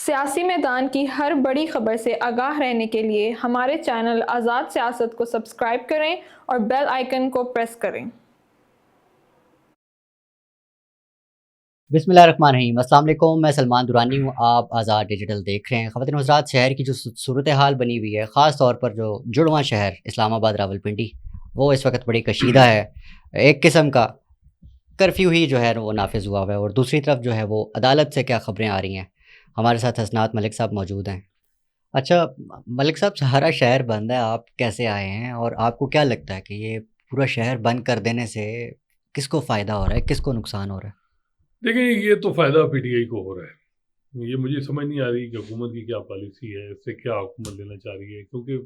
سیاسی میدان کی ہر بڑی خبر سے آگاہ رہنے کے لیے ہمارے چینل آزاد سیاست کو سبسکرائب کریں اور بیل آئیکن کو پریس کریں۔ بسم اللہ الرحمن الرحیم۔ السلام علیکم، میں سلمان دورانی ہوں، آپ آزاد ڈیجیٹل دیکھ رہے ہیں۔ خواتین و حضرات، شہر کی جو صورتحال بنی ہوئی ہے، خاص طور پر جو جڑواں شہر اسلام آباد راولپنڈی، وہ اس وقت بڑی کشیدہ ہے۔ ایک قسم کا کرفیو ہی جو ہے وہ نافذ ہوا ہے، اور دوسری طرف جو ہے وہ عدالت سے کیا خبریں آ رہی ہیں۔ ہمارے ساتھ حسنات ملک صاحب موجود ہیں۔ اچھا ملک صاحب، سارا شہر بند ہے، آپ کیسے آئے ہیں اور آپ کو کیا لگتا ہے کہ یہ پورا شہر بند کر دینے سے کس کو فائدہ ہو رہا ہے، کس کو نقصان ہو رہا ہے؟ دیکھیں، یہ تو فائدہ پی ٹی آئی کو ہو رہا ہے۔ یہ مجھے سمجھ نہیں آ رہی کہ حکومت کی کیا پالیسی ہے، اس سے کیا حکومت لینا چاہ رہی ہے، کیونکہ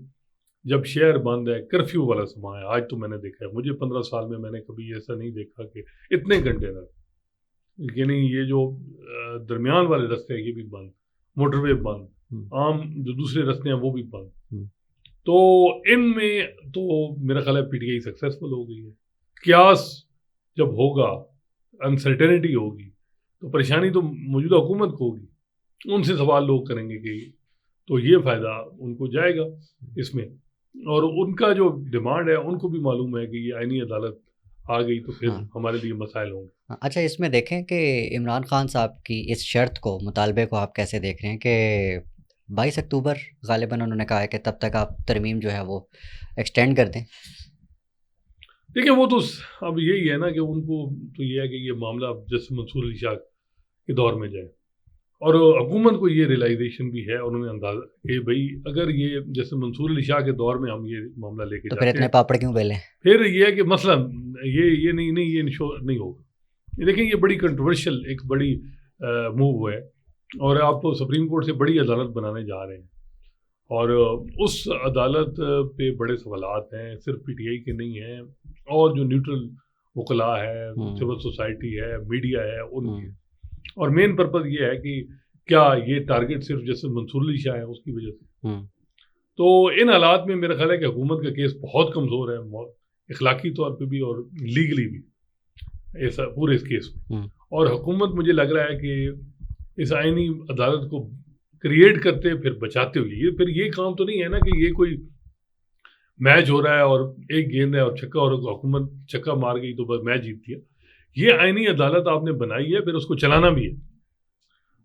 جب شہر بند ہے، کرفیو والا سما ہے۔ آج تو میں نے دیکھا ہے، مجھے 15 سال میں نے کبھی ایسا نہیں دیکھا کہ اتنے کنٹینر، یعنی یہ جو درمیان والے رستے ہیں یہ بھی بند، موٹر وے بند، عام جو دوسرے رستے ہیں وہ بھی بند۔ تو ان میں تو میرا خیال ہے پی ٹی آئی سکسیسفل ہو گئی ہے۔ قیاس جب ہوگا، انسرٹینٹی ہوگی، تو پریشانی تو موجودہ حکومت کو ہوگی۔ ان سے سوال لوگ کریں گے کہ تو یہ فائدہ ان کو جائے گا اس میں، اور ان کا جو ڈیمانڈ ہے ان کو بھی معلوم ہے کہ یہ آئینی عدالت آ گئی تو پھر ہمارے لیے مسائل ہوں گے۔ اچھا، اس میں دیکھیں کہ عمران خان صاحب کی اس شرط کو، مطالبے کو آپ کیسے دیکھ رہے ہیں کہ 22 اکتوبر غالباً انہوں نے کہا ہے کہ تب تک آپ ترمیم جو ہے وہ ایکسٹینڈ کر دیں؟ دیکھیں، وہ تو اب یہی ہے نا کہ ان کو تو یہ ہے کہ یہ معاملہ جیسے منصور علی شاہ کے دور میں جائے، اور حکومت کو یہ ریلائزیشن بھی ہے، انہوں نے اندازہ کہ بھئی اگر یہ جیسے منصور علی شاہ کے دور میں ہم یہ معاملہ لے کے تو جاتے پھر اتنے پاپڑ کیوں بیلیں؟ پھر یہ ہے کہ مسئلہ یہ نہیں انشور نہیں ہوگا۔ لیکن یہ بڑی کنٹروورشل ایک بڑی موو ہے، اور آپ سپریم کورٹ سے بڑی عدالت بنانے جا رہے ہیں، اور اس عدالت پہ بڑے سوالات ہیں، صرف پی ٹی آئی کے نہیں ہیں، اور جو نیوٹرل وکلاء ہے، سول سوسائٹی ہے، میڈیا ہے، ان کی۔ اور مین پرپز یہ ہے کہ کیا یہ ٹارگٹ صرف جیسے منصور علی شاہ ہے اس کی وجہ سے؟ تو ان حالات میں میرا خیال ہے کہ حکومت کا کیس بہت کمزور ہے، اخلاقی طور پہ بھی اور لیگلی بھی، ایسا پورے اس کیس میں۔ اور حکومت مجھے لگ رہا ہے کہ اس آئینی عدالت کو کریٹ کرتے پھر بچاتے ہوئے، یہ پھر یہ کام تو نہیں ہے نا کہ یہ کوئی میچ ہو رہا ہے اور ایک گیند ہے اور چھکا، اور حکومت چھکا مار گئی تو بس میچ جیت گیا۔ یہ آئینی عدالت آپ نے بنائی ہے، پھر اس کو چلانا بھی ہے۔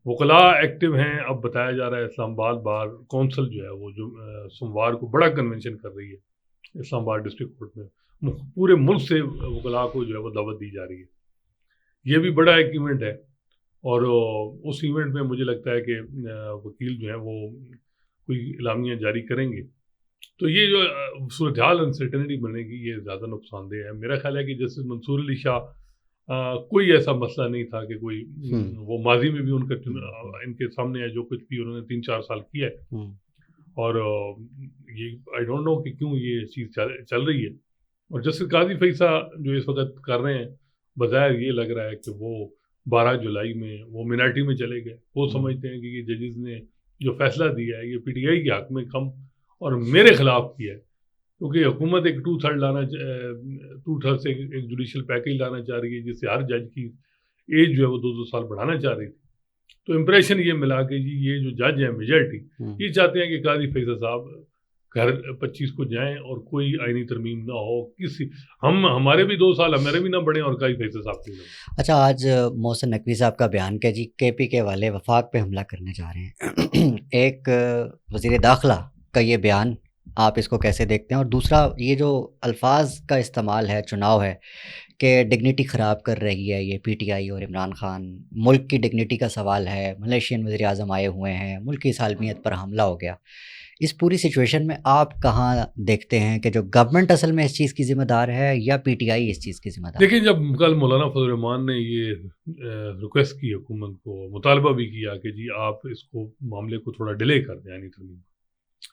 وکلاء ایکٹیو ہیں، اب بتایا جا رہا ہے اسلام آباد بار کونسل جو ہے وہ جو سوموار کو بڑا کنونشن کر رہی ہے اسلام آباد ڈسٹرکٹ کورٹ میں، پورے ملک سے وکلاء کو جو ہے وہ دعوت دی جا رہی ہے۔ یہ بھی بڑا ایک ایونٹ ہے، اور اس ایونٹ میں مجھے لگتا ہے کہ وکیل جو ہیں وہ کوئی اعلامیہ جاری کریں گے، تو یہ جو صورتحال انسرٹنٹی بنے گی یہ زیادہ نقصان دہ ہے۔ میرا خیال ہے کہ جیسے منصور علی شاہ کوئی ایسا مسئلہ نہیں تھا کہ کوئی وہ ماضی میں بھی ان کا ان کے سامنے ہے جو کچھ بھی انہوں نے 3-4 سال کیا ہے، اور یہ آئی ڈونٹ نو کہ کیوں یہ چیز چل رہی ہے۔ اور جسٹس قاضی فیصل جو اس وقت کر رہے ہیں، بظاہر یہ لگ رہا ہے کہ وہ 12 جولائی میں وہ منارٹی میں چلے گئے۔ وہ سمجھتے ہیں کہ یہ ججز نے جو فیصلہ دیا ہے یہ پی ٹی آئی کے حق میں کم اور میرے خلاف کیا ہے، کیونکہ حکومت ایک 2/3 سے ایک جوڈیشل پیکیج لانا چاہ رہی ہے جس سے ہر جج کی ایج جو ہے وہ 2 سال بڑھانا چاہ رہی تھی۔ تو امپریشن یہ ملا کہ جی یہ جو جج ہیں میجارٹی یہ چاہتے ہیں کہ قاضی فیصل صاحب گھر 25 کو جائیں اور کوئی آئینی ترمیم نہ ہو، کسی ہمارے بھی 2 سال ہمارے بھی نہ بڑھیں اور قاضی فیصل صاحب کو نہ۔ اچھا، آج محسن نقوی صاحب کا بیان کہ جی کے پی کے والے وفاق پہ حملہ کرنے جا رہے ہیں، ایک وزیر داخلہ کا یہ بیان، آپ اس کو کیسے دیکھتے ہیں؟ اور دوسرا یہ جو الفاظ کا استعمال ہے، چناؤ ہے کہ ڈگنیٹی خراب کر رہی ہے یہ پی ٹی آئی اور عمران خان، ملک کی ڈگنیٹی کا سوال ہے، ملیشین وزیر اعظم آئے ہوئے ہیں، ملک کی سالمیت پر حملہ ہو گیا، اس پوری سچویشن میں آپ کہاں دیکھتے ہیں کہ جو گورنمنٹ اصل میں اس چیز کی ذمہ دار ہے یا پی ٹی آئی اس چیز کی ذمہ دار ہے؟ دیکھیں، جب کل مولانا فضل الرحمان نے یہ ریکویسٹ کی حکومت کو، مطالبہ بھی کیا کہ جی آپ اس کو معاملے کو تھوڑا ڈیلے کر دیں،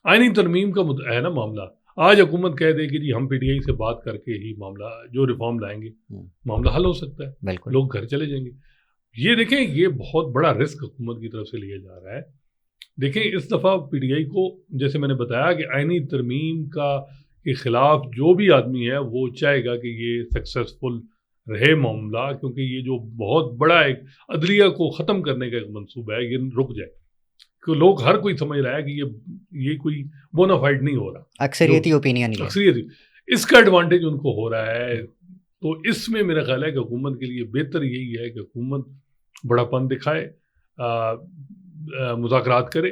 آئینی ترمیم کا ہے نا معاملہ، آج حکومت کہہ دے کہ جی ہم پی ٹی آئی سے بات کر کے ہی معاملہ جو ریفارم لائیں گے معاملہ حل ہو سکتا ہے، بالکل لوگ گھر چلے جائیں گے۔ یہ دیکھیں، یہ بہت بڑا رسک حکومت کی طرف سے لیا جا رہا ہے۔ دیکھیں، اس دفعہ پی ٹی آئی کو جیسے میں نے بتایا کہ آئینی ترمیم کے خلاف جو بھی آدمی ہے وہ چاہے گا کہ یہ سکسیسفل رہے معاملہ، کیونکہ یہ جو بہت بڑا ایک عدلیہ کو ختم کرنے کا ایک منصوبہ ہے یہ رک جائے۔ کہ لوگ ہر کوئی سمجھ رہا ہے کہ یہ کوئی بونافائڈ نہیں ہو رہا، اکثریتی اوپینین یہ اکثریت اس کا ایڈوانٹیج ان کو ہو رہا ہے. تو اس میں میرا خیال ہے کہ حکومت کے لیے بہتر یہی ہے کہ حکومت بڑا پن دکھائے، مذاکرات کرے.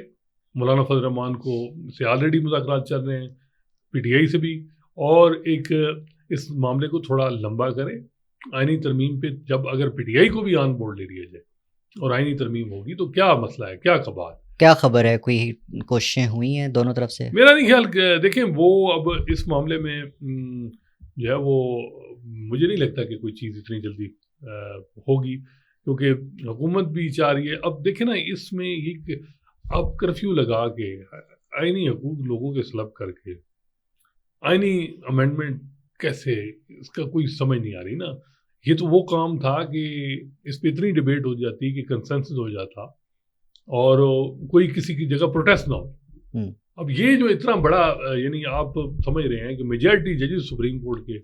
مولانا فضل الرحمان کو سے آلریڈی مذاکرات چل رہے ہیں، پی ٹی آئی سے بھی، اور ایک اس معاملے کو تھوڑا لمبا کرے. آئینی ترمیم پہ جب اگر پی ٹی آئی کو بھی آن بورڈ لے لیا جائے اور آئینی ترمیم ہوگی تو کیا مسئلہ ہے، کیا کبات. کیا خبر ہے، کوئی کوششیں ہوئی ہیں دونوں طرف سے؟ میرا نہیں خیال کہ دیکھیں وہ اب اس معاملے میں جو ہے وہ مجھے نہیں لگتا کہ کوئی چیز اتنی جلدی ہوگی، کیونکہ حکومت بھی چاہ رہی ہے. اب دیکھیں نا اس میں یہ کہ اب کرفیو لگا کے آئینی حقوق لوگوں کے سلب کر کے آئینی امینڈمنٹ کیسے، اس کا کوئی سمجھ نہیں آ رہی نا. یہ تو وہ کام تھا کہ اس پہ اتنی ڈیبیٹ ہو جاتی کہ کنسنسس ہو جاتا اور کوئی کسی کی جگہ پروٹیسٹ نہ ہو. اب یہ جو اتنا بڑا یعنی آپ سمجھ رہے ہیں کہ میجارٹی ججز سپریم کورٹ کے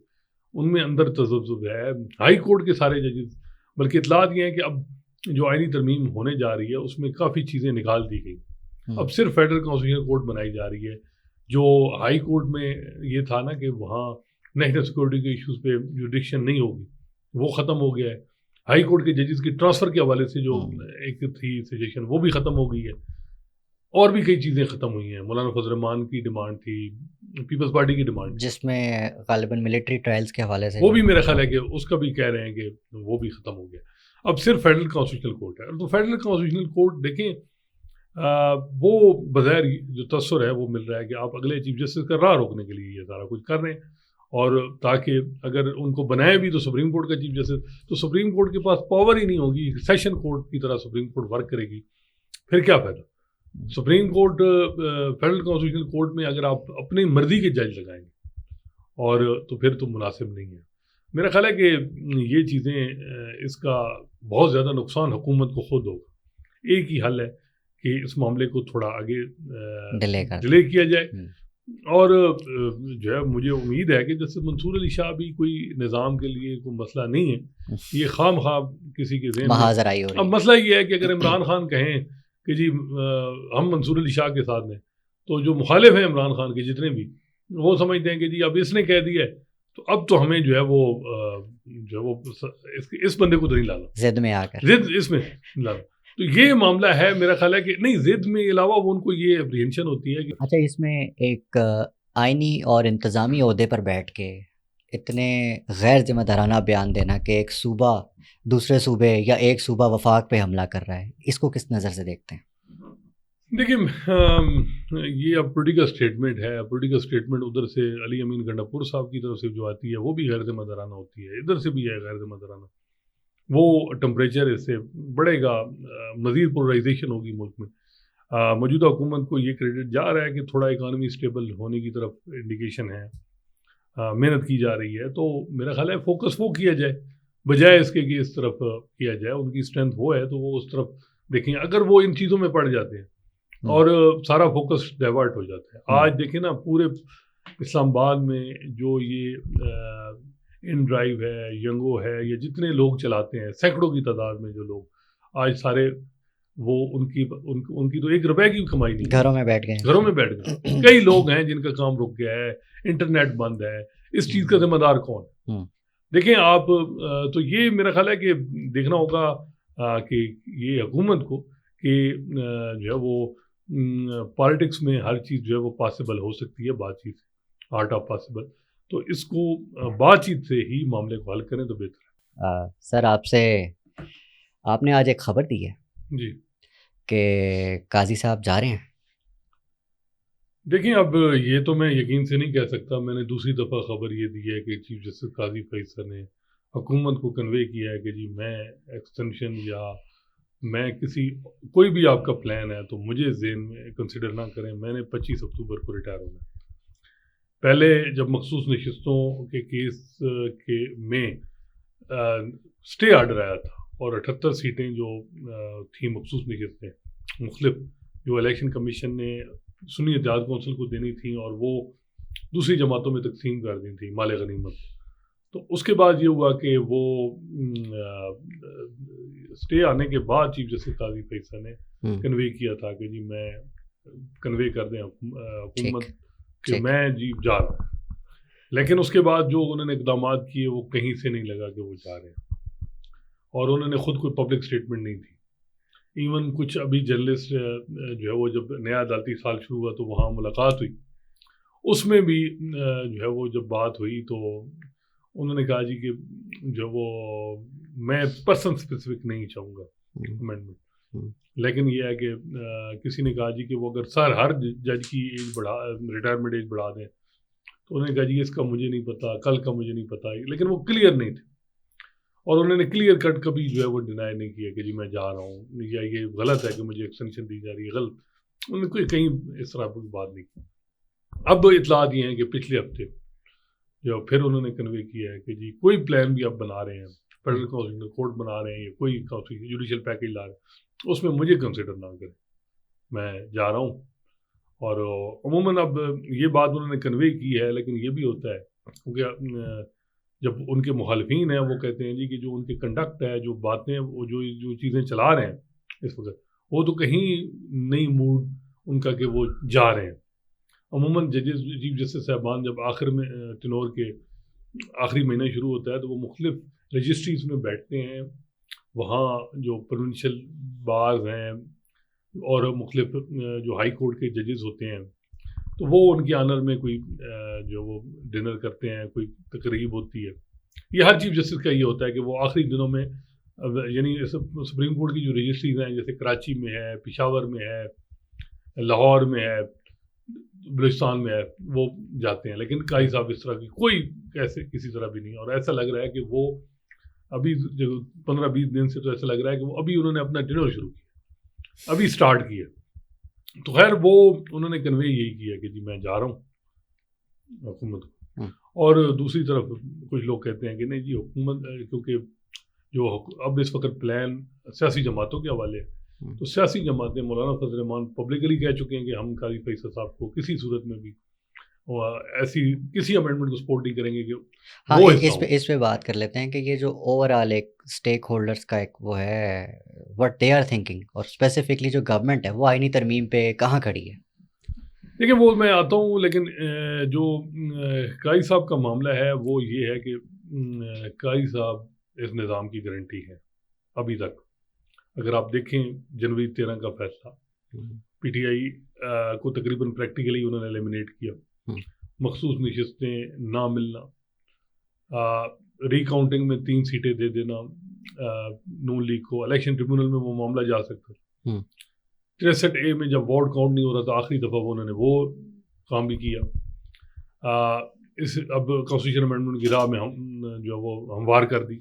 ان میں اندر تذبذب ہے، ہائی کورٹ کے سارے ججز، بلکہ اطلاعات یہ ہیں کہ اب جو آئینی ترمیم ہونے جا رہی ہے اس میں کافی چیزیں نکال دی گئی. اب صرف فیڈرل کانسٹیٹیوشنل کورٹ بنائی جا رہی ہے. جو ہائی کورٹ میں یہ تھا نا کہ وہاں نیشنل سیکورٹی کے ایشوز پہ جوڈکشن نہیں ہوگی، وہ ختم ہو گیا ہے. ہائی کورٹ کے ججز کی ٹرانسفر کے حوالے سے جو ایک تھی سجیشن وہ بھی ختم ہو گئی ہے، اور بھی کئی چیزیں ختم ہوئی ہیں. مولانا فضل الرحمان کی ڈیمانڈ تھی، پیپلز پارٹی کی ڈیمانڈ، جس میں غالباً ملٹری ٹرائلز کے حوالے سے وہ بھی میرا خیال ہے کہ اس کا بھی کہہ رہے ہیں کہ وہ بھی ختم ہو گیا. اب صرف فیڈرل کانسٹیٹیوشنل کورٹ ہے. تو فیڈرل کانسٹیٹیوشنل کورٹ دیکھیں وہ بظاہر جو تصور ہے وہ مل رہا ہے کہ آپ اگلے چیف جسٹس کا راہ روکنے کے لیے یہ سارا کچھ کر رہے ہیں، اور تاکہ اگر ان کو بنائے بھی تو سپریم کورٹ کا چیف جسٹس، تو سپریم کورٹ کے پاس پاور ہی نہیں ہوگی. سیشن کورٹ کی طرح سپریم کورٹ ورک کرے گی، پھر کیا فائدہ. Supreme court federal constitutional court میں اگر آپ اپنی مرضی کے جج لگائیں گے اور تو پھر تو مناسب نہیں ہے. میرا خیال ہے کہ یہ چیزیں اس کا بہت زیادہ نقصان حکومت کو خود ہوگا. ایک ہی حل ہے کہ اس معاملے کو تھوڑا آگے ڈیلے کیا جائے. اور جو ہے مجھے امید ہے کہ جیسے منصور علی شاہ بھی کوئی نظام کے لیے کوئی مسئلہ نہیں ہے، یہ خام خواہ کسی کے ذہن میں. اب مسئلہ یہ ہے کہ اگر عمران خان کہیں کہ جی ہم منصور علی شاہ کے ساتھ ہیں، تو جو مخالف ہیں عمران خان کے جتنے بھی وہ سمجھتے ہیں کہ جی اب اس نے کہہ دیا ہے تو اب تو ہمیں جو ہے وہ اس بندے کو تو نہیں لانا، ضد میں آ کر ضد اس میں لانا. تو یہ معاملہ ہے میرا خیال ہے کہ نہیں، ضد میں علاوہ وہ ان کو یہ اپریہنشن ہوتی ہے کہ اچھا اس میں ایک آئینی اور انتظامی عہدے پر بیٹھ کے اتنے غیر ذمہ دارانہ بیان دینا کہ ایک صوبہ دوسرے صوبے یا ایک صوبہ وفاق پہ حملہ کر رہا ہے، اس کو کس نظر سے دیکھتے ہیں؟ دیکھیں یہ اب پولیٹیکل اسٹیٹمنٹ ہے. پولیٹیکل اسٹیٹمنٹ ادھر سے علی امین گنڈا پور صاحب کی طرف سے جو آتی ہے وہ بھی غیر ذمہ دارانہ ہوتی ہے، ادھر سے بھی ہے غیر ذمہ دارانہ. وہ ٹمپریچر اس سے بڑھے گا، مزید پولرائزیشن ہوگی ملک میں. موجودہ حکومت کو یہ کریڈٹ جا رہا ہے کہ تھوڑا اکانومی اسٹیبل ہونے کی طرف انڈیکیشن ہے، محنت کی جا رہی ہے. تو میرا خیال ہے فوکس وہ کیا جائے بجائے اس کے کہ اس طرف کیا جائے. ان کی اسٹرینتھ وہ ہے تو وہ اس طرف دیکھیں. اگر وہ ان چیزوں میں پڑ جاتے ہیں اور سارا فوکس ڈائیورٹ ہو جاتا ہے. آج دیکھیں نا پورے اسلام آباد میں جو یہ ان ڈرائیو ہے، ینگو ہے، یا جتنے لوگ چلاتے ہیں سینکڑوں کی تعداد میں جو لوگ آج سارے وہ ان کی تو 1 روپے کی کمائی نہیں، گھروں میں بیٹھ گئے. کئی لوگ ہیں جن کا کام رک گیا ہے، انٹرنیٹ بند ہے. اس چیز کا ذمہ دار کون؟ دیکھیں آپ تو یہ میرا خیال ہے کہ دیکھنا ہوگا کہ یہ حکومت کو کہ جو ہے وہ پالیٹکس میں ہر چیز جو ہے وہ پاسبل ہو سکتی ہے بات چیت، آرٹ آف پاسبل. تو اس کو بات چیت سے ہی معاملے کو حل کریں تو بہتر ہے. سر آپ نے آج ایک خبر دی ہے جی کہ قاضی صاحب جا رہے ہیں. دیکھیں اب یہ تو میں یقین سے نہیں کہہ سکتا. میں نے دوسری دفعہ خبر یہ دی ہے کہ چیف جسٹس قاضی فیصل نے حکومت کو کنوے کیا ہے کہ جی میں ایکسٹینشن یا میں کوئی بھی آپ کا پلان ہے تو مجھے ذہن میں کنسیڈر نہ کریں. میں نے 25 اکتوبر کو ریٹائر ہونا ہے. پہلے جب مخصوص نشستوں کے کیس کے میں اسٹے آرڈر آیا تھا اور 78 سیٹیں جو تھیں مخصوص نشستیں مختلف جو الیکشن کمیشن نے سنی اتحاد کونسل کو دینی تھیں اور وہ دوسری جماعتوں میں تقسیم کر دی تھیں مال غنیمت. تو اس کے بعد یہ ہوا کہ وہ اسٹے آنے کے بعد چیف جسٹس قاضی فیصل نے کنوے کیا تھا کہ جی میں کنوے کر دیں حکومت کہ میں جی جا رہا ہوں، لیکن اس کے بعد جو انہوں نے اقدامات کیے وہ کہیں سے نہیں لگا کہ وہ جا رہے ہیں، اور انہوں نے خود کوئی پبلک اسٹیٹمنٹ نہیں دی. ایون کچھ ابھی جرنلسٹ جو ہے وہ جب نیا عدالتی سال شروع ہوا تو وہاں ملاقات ہوئی، اس میں بھی جو ہے وہ جب بات ہوئی تو انہوں نے کہا جی کہ جو وہ میں پرسن اسپیسیفک نہیں چاہوں گا امینڈمنٹ، لیکن یہ ہے کہ کسی نے کہا جی کہ وہ اگر ہر جج کی ایج بڑھا ریٹائرمنٹ ایج بڑھا دیں تو انہوں نے کہا جی اس کا مجھے نہیں پتا، کل کا مجھے نہیں پتا، لیکن وہ کلیئر نہیں تھے، اور انہوں نے کلیئر کٹ کبھی جو ہے وہ ڈینائی نہیں کیا کہ جی میں جا رہا ہوں یا یہ غلط ہے کہ مجھے ایکسٹینشن دی جا رہی ہے، غلط، انہوں نے کوئی کہیں اس طرح کی بات نہیں کی. اب اطلاعات یہ ہیں کہ پچھلے ہفتے جو پھر انہوں نے کنوے کیا ہے کہ جی کوئی پلان بھی اب بنا رہے ہیں، فیڈرل کانسٹیٹیوشنل کورٹ بنا رہے ہیں یا کوئی جوڈیشل پیکیج لا رہے ہیں، اس میں مجھے کنسیڈر نہ کریں، میں جا رہا ہوں. اور عموماً اب یہ بات انہوں نے کنوے کی ہے، لیکن یہ بھی ہوتا ہے کیونکہ جب ان کے مخالفین ہیں وہ کہتے ہیں جی کہ جو ان کے کنڈکٹ ہے، جو باتیں، وہ جو چیزیں چلا رہے ہیں اس وقت، وہ تو کہیں نہیں موڈ ان کا کہ وہ جا رہے ہیں. عموماً ججز چیف جسٹس صاحبان جب آخر میں ٹینور کے آخری مہینہ شروع ہوتا ہے تو وہ مختلف رجسٹریز میں بیٹھتے ہیں، وہاں جو پروونشل بارز ہیں اور مختلف جو ہائی کورٹ کے ججز ہوتے ہیں تو وہ ان کے آنر میں کوئی جو وہ ڈنر کرتے ہیں، کوئی تقریب ہوتی ہے. یہ ہر چیف جسٹس کا یہ ہوتا ہے کہ وہ آخری دنوں میں یعنی سپریم کورٹ کی جو رجسٹریز ہیں جیسے کراچی میں ہے، پشاور میں ہے، لاہور میں ہے، بلوچستان میں ہے، وہ جاتے ہیں، لیکن قاضی صاحب اس طرح کی کوئی ایسے کسی طرح بھی نہیں. اور ایسا لگ رہا ہے کہ وہ ابھی 15-20 دن سے تو ایسا لگ رہا ہے کہ وہ ابھی انہوں نے اپنا ڈنر شروع کیا، ابھی اسٹارٹ کیا. تو خیر وہ انہوں نے کنوے یہی کیا کہ جی میں جا رہا ہوں حکومت کو. اور دوسری طرف کچھ لوگ کہتے ہیں کہ نہیں جی حکومت، کیونکہ جو اب اس وقت پلان سیاسی جماعتوں کے حوالے ہے، تو سیاسی جماعتیں مولانا فضل الرحمان پبلکلی کہہ چکے ہیں کہ ہم قاضی فیصل صاحب کو کسی صورت میں بھی ایسی کسی امینڈمنٹ کو سپورٹ نہیں کریں گے کہ ہاں وہ اس پہ بات کر لیتے ہیں کہ یہ جو اوور آل ایک اسٹیک ہولڈرس کا ایک وہ ہے وٹ دے آر تھنکنگ، اور اسپیسیفکلی جو گورنمنٹ ہے وہ آئینی ترمیم پہ کہاں کھڑی ہے. دیکھیں وہ میں آتا ہوں، لیکن جو قاضی صاحب کا معاملہ ہے وہ یہ ہے کہ قاضی صاحب اس نظام کی گارنٹی ہے ابھی تک. اگر آپ دیکھیں جنوری 13 کا فیصلہ، پی ٹی آئی کو تقریباً پریکٹیکلی انہوں نے ایلیمینیٹ کیا، مخصوص نشستیں نہ ملنا، ری کاؤنٹنگ میں 3 سیٹیں دے دینا نون لیگ کو، الیکشن ٹریبونل میں وہ معاملہ جا سکتا. 63A میں جب وارڈ کاؤنٹ نہیں ہو رہا تھا آخری دفعہ انہوں نے وہ کام بھی کیا. اب کانسٹیٹیوشن امینڈمنٹ کی راہ میں ہم جو وہ ہموار کر دی.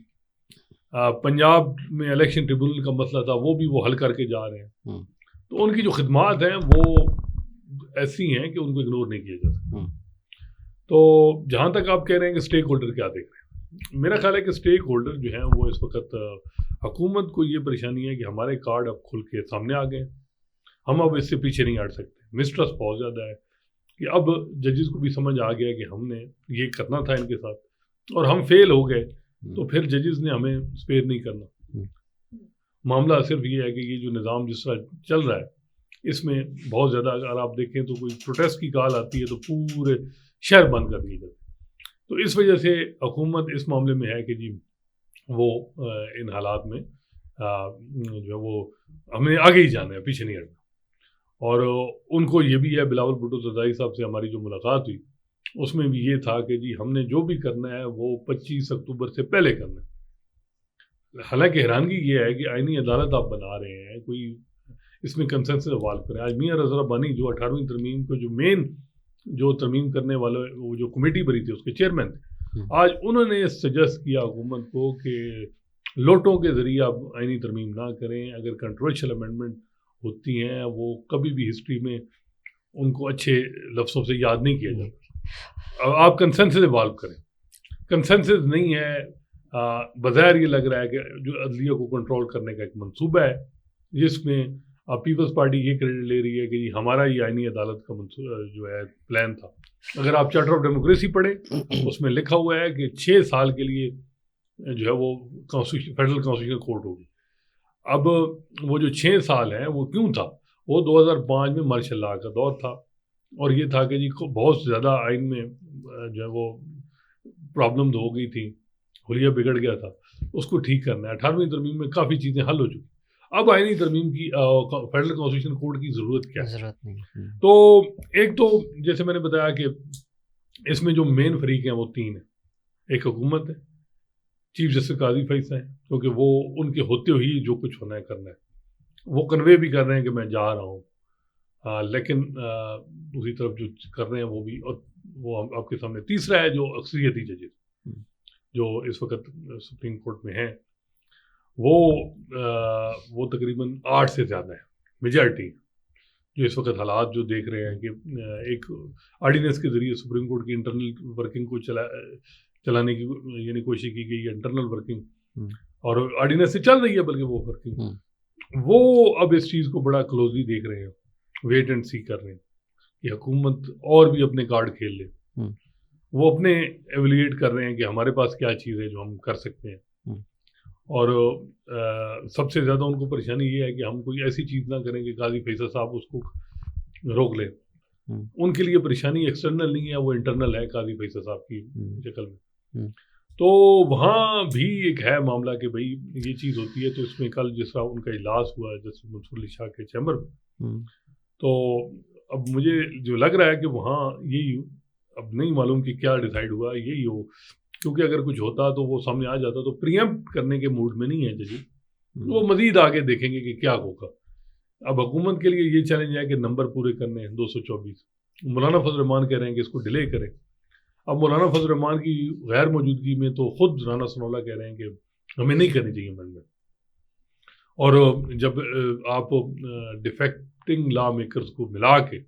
پنجاب میں الیکشن ٹریبونل کا مسئلہ تھا وہ بھی وہ حل کر کے جا رہے ہیں. تو ان کی جو خدمات ہیں وہ ایسی ہیں کہ ان کو اگنور نہیں کیا جا سکتا. تو جہاں تک آپ کہہ رہے ہیں کہ اسٹیک ہولڈر کیا دیکھ رہے ہیں، میرا خیال ہے کہ اسٹیک ہولڈر جو ہیں وہ اس وقت حکومت کو یہ پریشانی ہے کہ ہمارے کارڈ اب کھل کے سامنے آ گئے، ہم اب اس سے پیچھے نہیں ہٹ سکتے. مسٹرسٹ بہت زیادہ ہے کہ اب ججز کو بھی سمجھ آ گیا کہ ہم نے یہ کرنا تھا ان کے ساتھ اور ہم فیل ہو گئے، تو پھر ججز نے ہمیں اسپیئر نہیں کرنا. معاملہ صرف یہ ہے کہ یہ جو نظام جس طرح چل رہا ہے اس میں بہت زیادہ اگر آپ دیکھیں تو کوئی پروٹیسٹ کی کال آتی ہے تو پورے شہر بند کر دیے جاتے. تو اس وجہ سے حکومت اس معاملے میں ہے کہ جی وہ ان حالات میں جو ہے وہ ہمیں آگے ہی جانا ہے، پیچھے نہیں ہٹنا. اور ان کو یہ بھی ہے، بلاول بھٹو زرداری صاحب سے ہماری جو ملاقات ہوئی اس میں بھی یہ تھا کہ جی ہم نے جو بھی کرنا ہے وہ 25 اکتوبر سے پہلے کرنا ہے. حالانکہ حیرانگی یہ ہے کہ آئینی عدالت آپ بنا رہے ہیں، کوئی اس میں کنسنسس ایوالو کریں. آج میاں رضا ربانی جو 18ویں ترمیم کو جو مین جو ترمیم کرنے والے وہ جو کمیٹی بنی تھی اس کے چیئرمین تھے، آج انہوں نے سجیسٹ کیا حکومت کو کہ لوٹوں کے ذریعے آپ آئینی ترمیم نہ کریں. اگر کنٹروورشل امینڈمنٹ ہوتی ہیں وہ کبھی بھی ہسٹری میں ان کو اچھے لفظوں سے یاد نہیں کیا جاتا. آپ کنسنسس ایوالو کریں. کنسنسس نہیں ہے، بظاہر یہ لگ رہا ہے کہ جو عدلیہ کو کنٹرول کرنے کا ایک منصوبہ ہے جس میں پیپلز پارٹی یہ کریڈٹ لے رہی ہے کہ جی ہمارا یہ آئینی عدالت کا جو ہے پلان تھا. اگر آپ چارٹر آف ڈیموکریسی پڑھیں اس میں لکھا ہوا ہے کہ 6 سال کے لیے جو ہے وہ فیڈرل کانسٹیٹیوشنل کورٹ ہوگی. اب وہ جو 6 سال ہیں وہ کیوں تھا؟ وہ 2005 میں مارشل لاء کا دور تھا، اور یہ تھا کہ جی بہت زیادہ آئین میں جو ہے وہ پرابلمز ہو گئی تھیں، حلیہ بگڑ گیا تھا، اس کو ٹھیک کرنا ہے۔ 18ویں ترمیم میں کافی چیزیں حل ہو چکی، اب آئینی ترمیم کی فیڈرل کانسٹیٹیوشن کوڈ کی ضرورت کیا ہے؟ ضرورت نہیں۔ تو ایک تو جیسے میں نے بتایا کہ اس میں جو مین فریق ہیں وہ 3 ہیں، ایک حکومت ہے، چیف جسٹس قاضی فیصلہ ہیں، کیونکہ وہ ان کے ہوتے ہوئی جو کچھ ہونا ہے کرنا ہے، وہ کنوے بھی کر رہے ہیں کہ میں جا رہا ہوں، لیکن دوسری طرف جو کر رہے ہیں وہ بھی، اور وہ آپ کے سامنے تیسرا ہے جو اکثریتی ججز جو اس وقت سپریم کورٹ میں ہیں، وہ تقریباً 8 سے زیادہ ہے، میجارٹی، جو اس وقت حالات جو دیکھ رہے ہیں کہ ایک آرڈیننس کے ذریعے سپریم کورٹ کی انٹرنل ورکنگ کو چلانے کی یعنی کوشش کی گئی ہے، انٹرنل ورکنگ، اور آرڈیننس سے چل رہی ہے بلکہ وہ ورکنگ، وہ اب اس چیز کو بڑا کلوزلی دیکھ رہے ہیں، ویٹ اینڈ سی کر رہے ہیں کہ حکومت اور بھی اپنے کارڈ کھیل لے، وہ اپنے ایویلیٹ کر رہے ہیں کہ ہمارے پاس کیا چیز ہے جو ہم کر سکتے ہیں، اور سب سے زیادہ ان کو پریشانی یہ ہے کہ ہم کوئی ایسی چیز نہ کریں کہ قاضی فیصل صاحب اس کو روک لیں، ان کے لیے پریشانی ایکسٹرنل نہیں ہے، وہ انٹرنل ہے قاضی فیصل صاحب کی شکل میں۔ تو وہاں بھی ایک ہے معاملہ کہ بھئی یہ چیز ہوتی ہے، تو اس میں کل جس طرح ان کا اجلاس ہوا ہے جسٹس منصور علی شاہ کے چیمبر میں، تو اب مجھے جو لگ رہا ہے کہ وہاں یہی، اب نہیں معلوم کہ کیا ڈیسائیڈ ہوا، یہی ہو، کیونکہ اگر کچھ ہوتا تو وہ سامنے آ جاتا، تو پریمپٹ کرنے کے موڈ میں نہیں ہے ججز، وہ مزید آگے دیکھیں گے کہ کیا ہوگا۔ اب حکومت کے لیے یہ چیلنج ہے کہ نمبر پورے کرنے ہیں 224، مولانا فضل الرحمان کہہ رہے ہیں کہ اس کو ڈیلے کریں، اب مولانا فضل الرحمان کی غیر موجودگی میں تو خود رانا ثناءاللہ کہہ رہے ہیں کہ ہمیں نہیں کرنی چاہیے امینڈمنٹ، اور جب آپ ڈیفیکٹنگ لا میکرز کو ملا کے،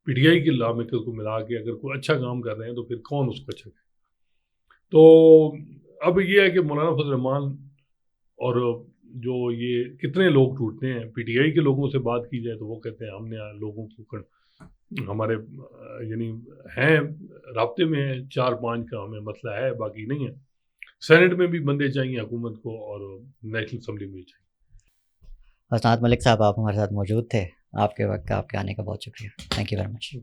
پی ٹی آئی کے لا میکرز کو ملا کے اگر کوئی اچھا کام کر رہے ہیں تو پھر کون اس کو اچھا کرے؟ تو اب یہ ہے کہ مولانا فضل الرحمان اور جو یہ کتنے لوگ ٹوٹتے ہیں، پی ٹی آئی کے لوگوں سے بات کی جائے تو وہ کہتے ہیں ہم نے لوگوں کو ہمارے یعنی ہیں رابطے میں ہیں، 4-5 کا ہمیں مسئلہ ہے، باقی نہیں ہے، سینٹ میں بھی بندے چاہیے حکومت کو، اور نیشنل اسمبلی میں بھی چاہیے۔ حسنات ملک صاحب، آپ ہمارے ساتھ موجود تھے، آپ کے وقت کا، آپ کے آنے کا بہت شکریہ، تھینک یو ویری مچ۔